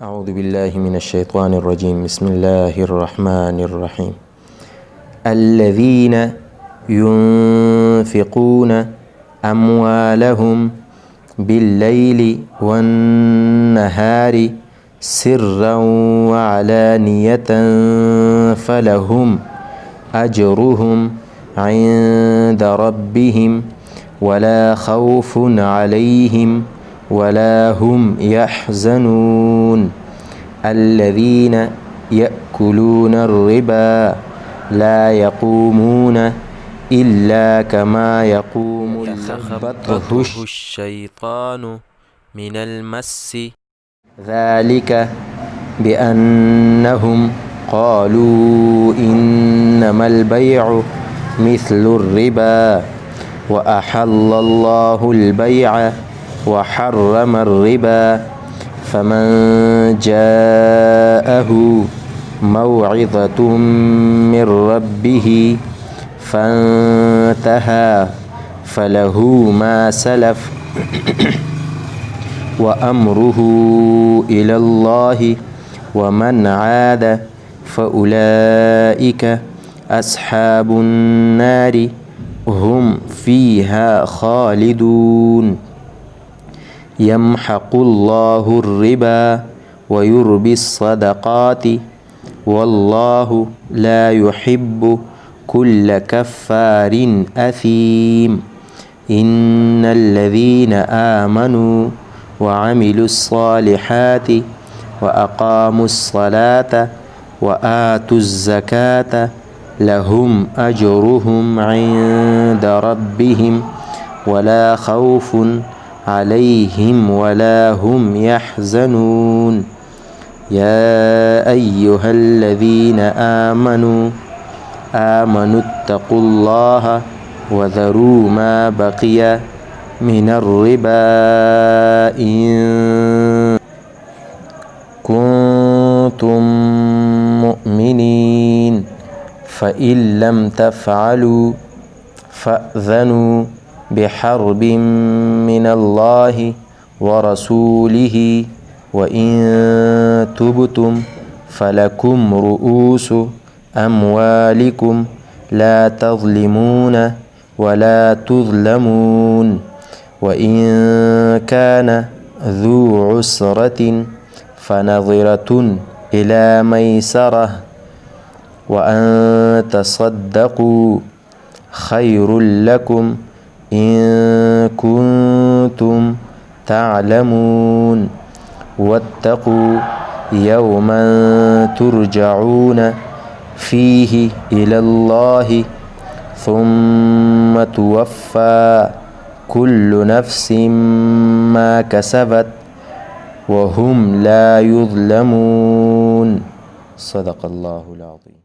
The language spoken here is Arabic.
أعوذ بالله من الشيطان الرجيم. بسم الله الرحمن الرحيم. الذين ينفقون أموالهم بالليل والنهار سرا وعلانية فلهم أجرهم عند ربهم ولا خوف عليهم ولا هم يحزنون. الذين يأكلون الربا لا يقومون إلا كما يقوم يتخبطه الشيطان من المس. ذلك بأنهم قالوا إنما البيع مثل الربا وأحل الله البيع وحرم الربا. فمن جاءه موعظة من ربه فانتهى فله ما سلف وأمره إلى الله ومن عاد فأولئك أصحاب النار هم فيها خالدون. يمحق الله الربا ويربي الصدقات والله لا يحب كل كفار أثيم. إن الذين آمنوا وعملوا الصالحات وأقاموا الصلاة وآتوا الزكاة لهم أجرهم عند ربهم ولا خوف عليهم ولا هم يحزنون. يا أيها الذين آمنوا اتقوا الله وذروا ما بقي من الربا إن كنتم مؤمنين فإن لم تفعلوا فأذنوا بحرب من الله ورسوله وإن تبتم فلكم رؤوس أموالكم لا تظلمون ولا تظلمون. وإن كان ذو عسرة فنظرة إلى ميسرة وأن تصدقوا خير لكم إن كنتم تعلمون. واتقوا يوما ترجعون فيه إلى الله ثم توفى كل نفس ما كسبت وهم لا يظلمون. صدق الله العظيم.